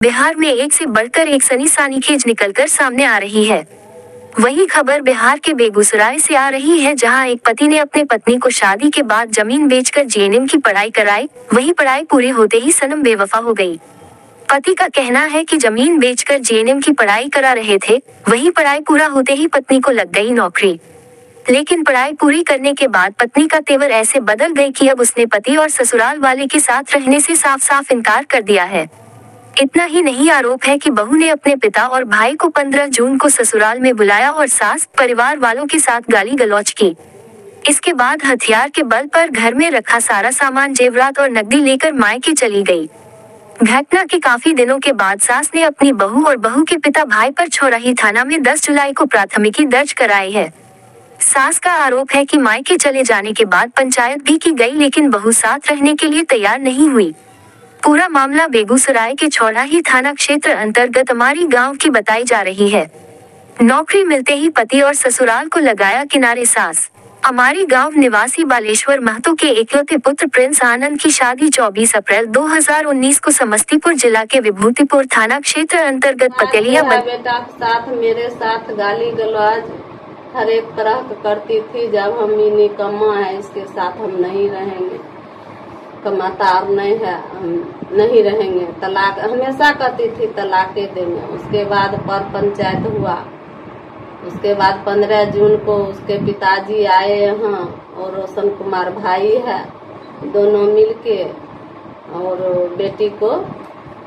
बिहार में एक से बढ़कर एक सनसनीखेज निकलकर सामने आ रही है। वही खबर बिहार के बेगूसराय से आ रही है, जहां एक पति ने अपने पत्नी को शादी के बाद जमीन बेचकर जीएनएम की पढ़ाई कराई। वही पढ़ाई पूरी होते ही सनम बेवफा हो गई। पति का कहना है कि जमीन बेचकर जीएनएम की पढ़ाई करा रहे थे, वही पढ़ाई पूरा होते ही पत्नी को लग गई नौकरी। लेकिन पढ़ाई पूरी करने के बाद पत्नी का तेवर ऐसे बदल गए कि अब उसने पति और ससुराल वाले के साथ रहने से साफ साफ इनकार कर दिया है। इतना ही नहीं, आरोप है कि बहू ने अपने पिता और भाई को 15 जून को ससुराल में बुलाया और सास परिवार वालों के साथ गाली गलौज की। इसके बाद हथियार के बल पर घर में रखा सारा सामान, जेवरात और नकदी लेकर मायके चली गई। घटना के काफी दिनों के बाद सास ने अपनी बहू और बहू के पिता भाई पर छौराही थाना में 10 जुलाई को प्राथमिकी दर्ज कराई है। सास का आरोप है कि मायके चले जाने के बाद पंचायत भी की गई, लेकिन बहू साथ रहने के लिए तैयार नहीं हुई। पूरा मामला बेगूसराय के छौराही थाना क्षेत्र अंतर्गत अमारी गांव की बताई जा रही है। नौकरी मिलते ही पति और ससुराल को लगाया किनारे सास। अमारी गांव निवासी बालेश्वर महतो के इकलौते पुत्र प्रिंस आनंद की शादी 24 अप्रैल 2019 को समस्तीपुर जिला के विभूतिपुर थाना क्षेत्र अंतर्गत पतेलिया बेटा साथ मेरे साथ गाली गलौज हर एक तरह का करती थी। जब हम निकम्मा है, इसके साथ हम नहीं रहेंगे, कमाता और नहीं है, हम नहीं रहेंगे, तलाक हमेशा कहती थी, तलाके देंगे। उसके बाद पर पंचायत हुआ। उसके बाद 15 जून को उसके पिताजी आए यहाँ और रोशन कुमार भाई है, दोनों मिलके और बेटी को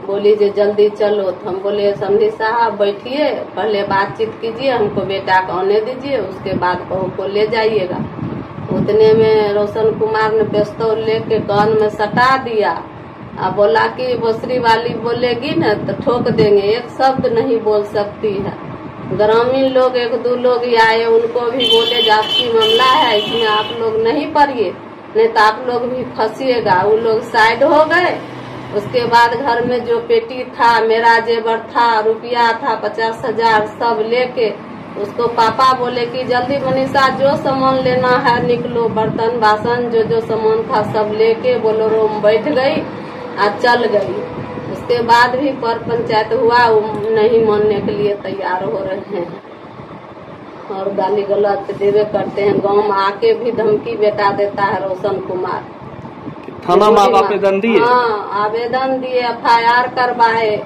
बोली जे जल्दी चलो। तो हम बोले समधी साहब बैठिए, पहले बातचीत कीजिए, हमको बेटा को आने दीजिए, उसके बाद बहू को ले जाइएगा। उतने में रोशन कुमार ने पिस्तौल लेके कान में सटा दिया और बोला कि बसरी वाली बोलेगी न तो ठोक देंगे, एक शब्द नहीं बोल सकती है। ग्रामीण लोग एक दो लोग आए, उनको भी बोले जो आपकी मामला है, इसमें आप लोग नहीं पड़िए, नहीं तो आप लोग भी फंसिएगा। वो लोग साइड हो गए। उसके बाद घर में जो पेटी था, मेरा जेवर था, रुपया था 50,000, सब लेके उसको पापा बोले कि जल्दी मनीषा जो सामान लेना है निकलो, बर्तन बासन जो जो सामान था सब लेके बोलेरो में बैठ गई और चल गई। उसके बाद भी पर पंचायत हुआ, वो नहीं मानने के लिए तैयार हो रहे हैं और गाली गलौज देवे करते हैं। गांव में आके भी धमकी बेटा देता है रोशन कुमार। थाना में आवेदन दिए? हाँ, आवेदन दिए, FIR करवाए,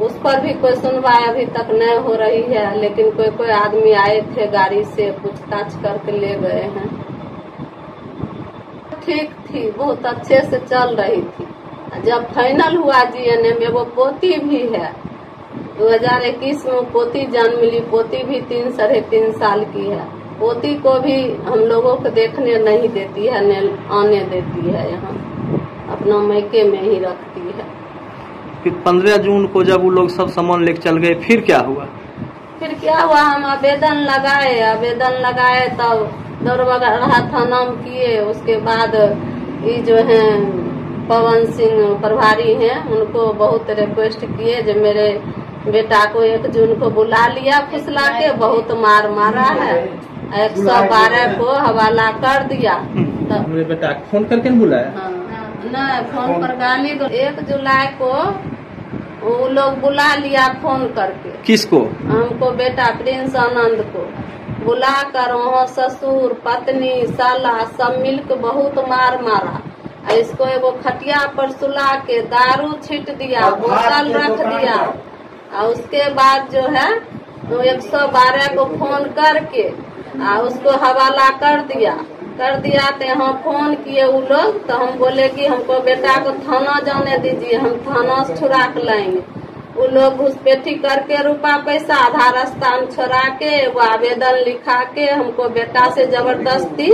उस पर भी कोई सुनवाई अभी तक नहीं हो रही है। लेकिन कोई आदमी आए थे गाड़ी से, पूछताछ करके ले गए हैं। ठीक थी, बहुत अच्छे से चल रही थी। जब फाइनल हुआ जीएनएम में, वो पोती भी है, 2021 में पोती जन्म मिली। पोती भी 3 साढ़े 3 साल की है। पोती को भी हम लोगों को देखने नहीं देती है, न आने देती है, यहाँ अपना मैके में ही रखती है। फिर 15 जून को जब वो लोग सब सामान लेके चल गए, फिर क्या हुआ? फिर क्या हुआ, हम आवेदन लगाए तब दौड़बगढ़ा थाना में किए। उसके बाद ये जो है पवन सिंह प्रभारी हैं, उनको बहुत रिक्वेस्ट किए जो मेरे बेटा को 1 जून को बुला लिया, फुसला के बहुत मार मारा है। 112 को हवाला कर दिया। तब मेरे बेटा फोन करके बुलाया? हाँ, नहीं फोन पर गाली। 1 जुलाई को वो लोग बुला लिया फोन करके। किसको? हमको, बेटा प्रिंस आनंद को बुला कर वहाँ ससुर पत्नी साला सब मिलकर बहुत मार मारा। इसको एगो खटिया पर सुला के दारू छीट दिया, बोतल रख दिया और उसके बाद जो है 112 को फोन करके उसको हवाला कर दिया। तो यहाँ फोन किए वो लोग, तो हम बोले कि हमको बेटा को थाना जाने दीजिए, हम थाना से छुड़ा के लाएंगे। वो लोग घुसपैठी करके रुपया पैसा आधार स्थान छोड़ा के वो आवेदन लिखा के हमको बेटा से जबरदस्ती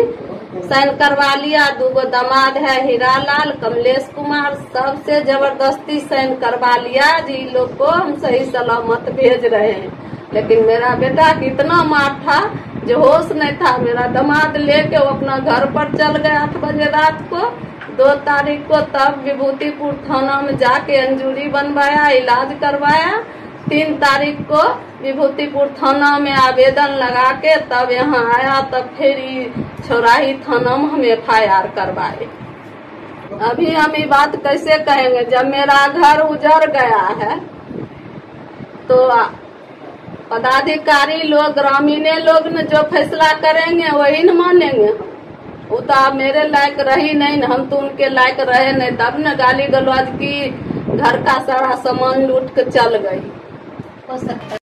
साइन करवा लिया। 2 दामाद है, हीरालाल, कमलेश कुमार, सबसे जबरदस्ती साइन करवा लिया जी लोग को हम सही सलामत भेज रहे हैं। लेकिन मेरा बेटा कितना मार था जो होश नहीं था। मेरा दामाद लेके वो अपना घर पर चल गया 8 बजे रात को। 2 तारीख को तब विभूतिपुर थाना में जाके अंजूरी बनवाया, इलाज करवाया। 3 तारीख को विभूतिपुर थाना में आवेदन लगा के तब यहाँ आया। तब फिर छौराही थाना में हम FIR करवाए। अभी हम ये बात कैसे कहेंगे जब मेरा घर उजड़ गया है तो पदाधिकारी लोग ग्रामीण लोग ने जो फैसला करेंगे वही न मानेंगे। वो तो आप मेरे लायक रही नहीं न, हम तो उनके लायक रहे नहीं, तब न गाली गलौज की, घर का सारा सामान लूट के चल गई। हो सकता है।